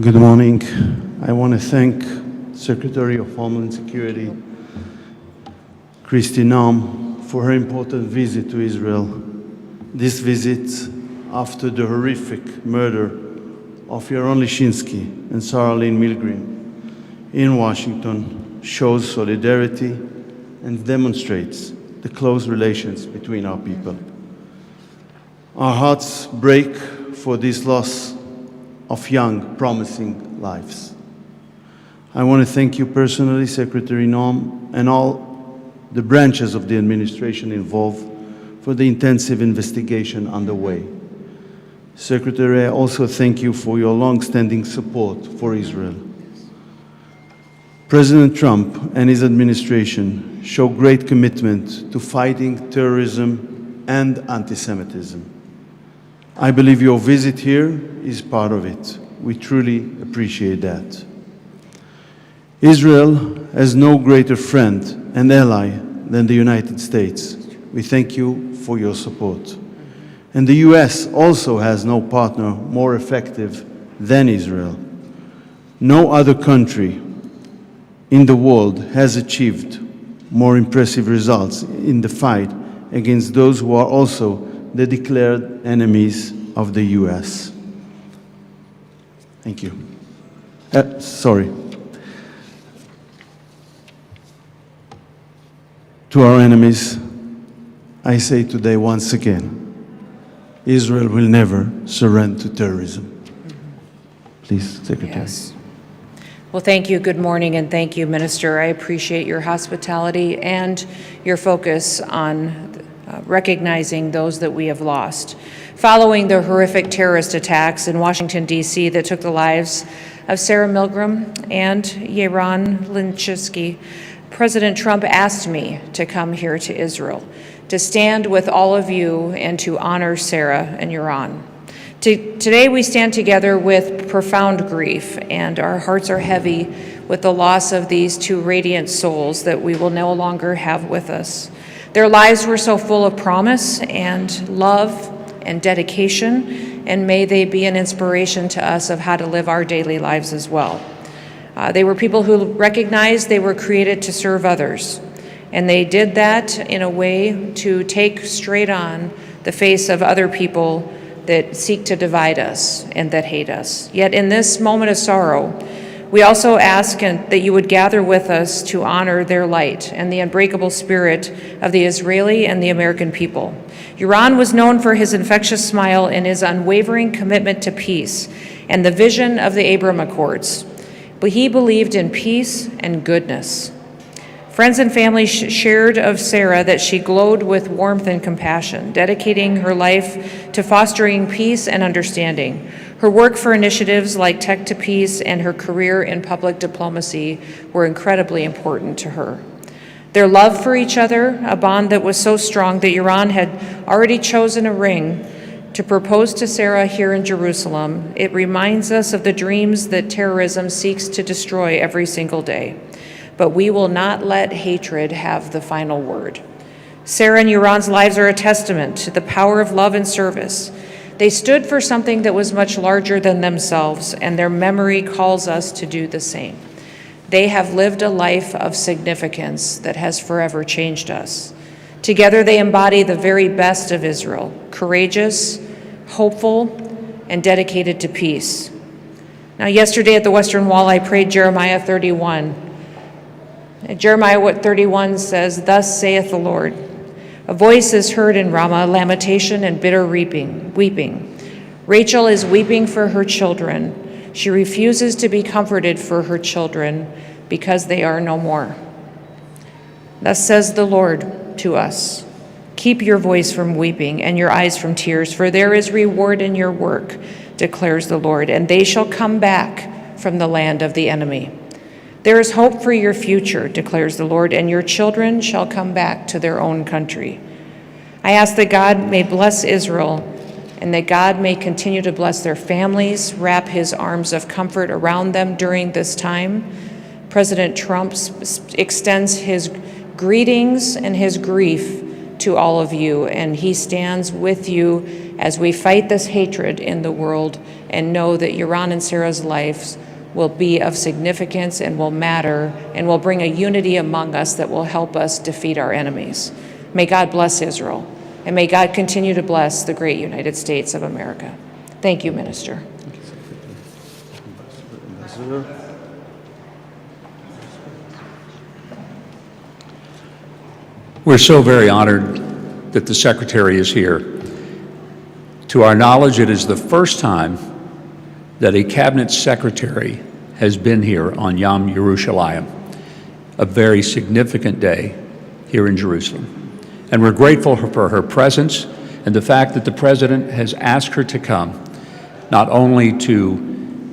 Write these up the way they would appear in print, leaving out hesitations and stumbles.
Good morning. I want to thank Secretary of Homeland Security, Kristi Noem, for her important visit to Israel. This visit, after the horrific murder of Yaron Lishinsky and Sarah Lynn Milgrim in Washington, shows solidarity and demonstrates the close relations between our people. Our hearts break for this loss of young, promising lives. I want to thank you personally, Secretary Noem, and all the branches of the administration involved for the intensive investigation underway. Secretary, I also thank you for your long-standing support for Israel. President Trump and his administration show great commitment to fighting terrorism and anti-Semitism. I believe your visit here is part of it. We truly appreciate that. Israel has no greater friend and ally than the United States. We thank you for your support. And the US also has no partner more effective than Israel. No other country in the world has achieved more impressive results in the fight against those who are also the declared enemies of the US. Thank you. Sorry. To our enemies, I say today once again, Israel will never surrender to terrorism. Please, Secretary. Yes. Well, thank you. Good morning, and thank you, Minister. I appreciate your hospitality and your focus on recognizing those that we have lost. Following the horrific terrorist attacks in Washington, D.C. that took the lives of Sarah Milgrim and Yaron Lishinsky, President Trump asked me to come here to Israel, to stand with all of you and to honor Sarah and Yaron. Today we stand together with profound grief, and our hearts are heavy with the loss of these two radiant souls that we will no longer have with us. Their lives were so full of promise and love and dedication, and may they be an inspiration to us of how to live our daily lives as well. They were people who recognized they were created to serve others, and they did that in a way to take straight on the face of other people that seek to divide us and that hate us. Yet in this moment of sorrow, we also ask that you would gather with us to honor their light and the unbreakable spirit of the Israeli and the American people. Yaron was known for his infectious smile and his unwavering commitment to peace and the vision of the Abraham Accords. But he believed in peace and goodness. Friends and family shared of Sarah that she glowed with warmth and compassion, dedicating her life to fostering peace and understanding. Her work for initiatives like Tech to Peace and her career in public diplomacy were incredibly important to her. Their love for each other, a bond that was so strong that Yaron had already chosen a ring to propose to Sarah here in Jerusalem, it reminds us of the dreams that terrorism seeks to destroy every single day. But we will not let hatred have the final word. Sarah and Yaron's lives are a testament to the power of love and service. They stood for something that was much larger than themselves, and their memory calls us to do the same. They have lived a life of significance that has forever changed us. Together they embody the very best of Israel, courageous, hopeful, and dedicated to peace. Now, yesterday at the Western Wall, I prayed Jeremiah 31. Jeremiah 31 says, "Thus saith the Lord, a voice is heard in Ramah, lamentation and bitter weeping. Rachel is weeping for her children. She refuses to be comforted for her children because they are no more. Thus says the Lord to us, keep your voice from weeping and your eyes from tears, for there is reward in your work, declares the Lord, and they shall come back from the land of the enemy. There is hope for your future, declares the Lord, and your children shall come back to their own country." I ask that God may bless Israel and that God may continue to bless their families, wrap his arms of comfort around them during this time. President Trump extends his greetings and his grief to all of you, and he stands with you as we fight this hatred in the world and know that Yaron and Sarah's lives will be of significance and will matter and will bring a unity among us that will help us defeat our enemies. May God bless Israel, and may God continue to bless the great United States of America. Thank you, Minister. We're so very honored that the Secretary is here. To our knowledge, it is the first time that a Cabinet Secretary has been here on Yom Yerushalayim, a very significant day here in Jerusalem. And we're grateful for her presence and the fact that the President has asked her to come, not only to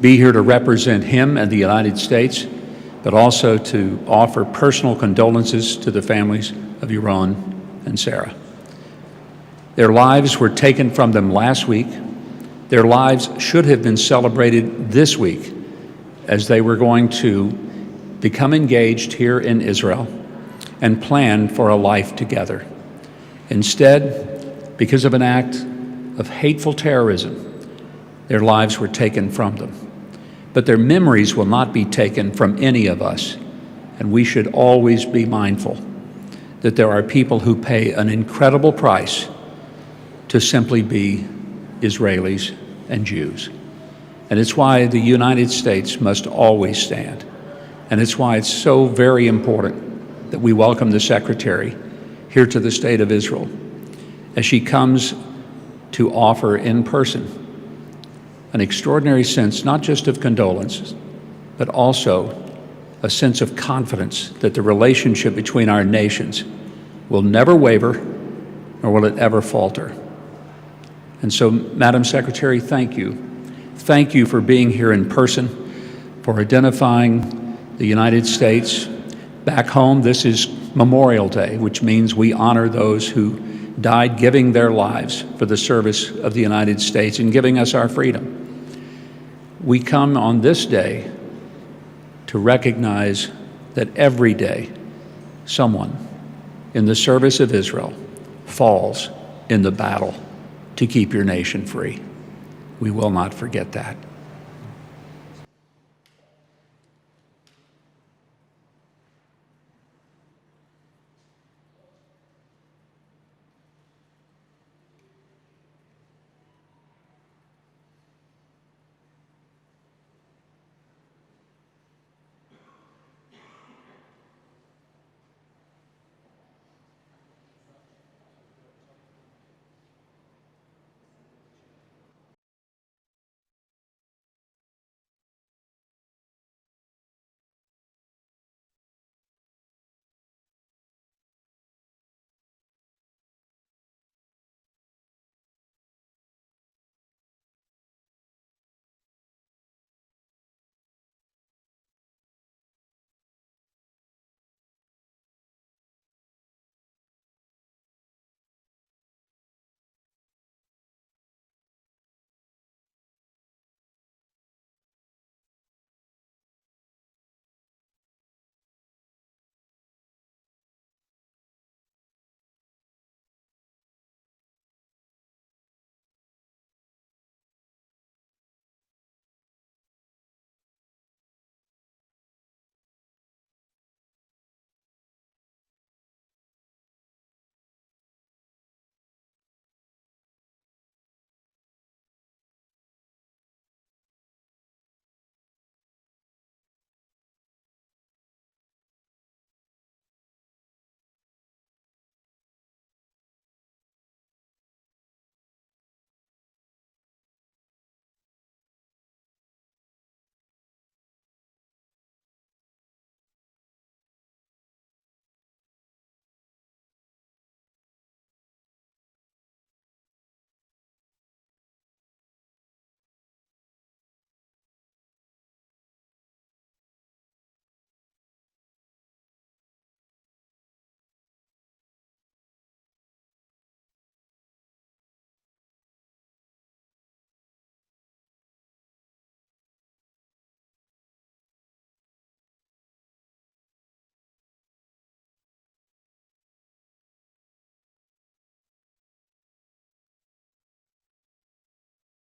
be here to represent him and the United States, but also to offer personal condolences to the families of Yaron and Sarah. Their lives were taken from them last week. Their lives should have been celebrated this week as they were going to become engaged here in Israel and plan for a life together. Instead, because of an act of hateful terrorism, their lives were taken from them. But their memories will not be taken from any of us, and we should always be mindful that there are people who pay an incredible price to simply be Israelis and Jews. And it's why the United States must always stand. And it's why it's so very important that we welcome the Secretary here to the State of Israel as she comes to offer in person an extraordinary sense, not just of condolences, but also a sense of confidence that the relationship between our nations will never waver, nor will it ever falter. And so, Madam Secretary, thank you. Thank you for being here in person, for identifying the United States. Back home, this is Memorial Day, which means we honor those who died giving their lives for the service of the United States and giving us our freedom. We come on this day to recognize that every day someone in the service of Israel falls in the battle to keep your nation free. We will not forget that.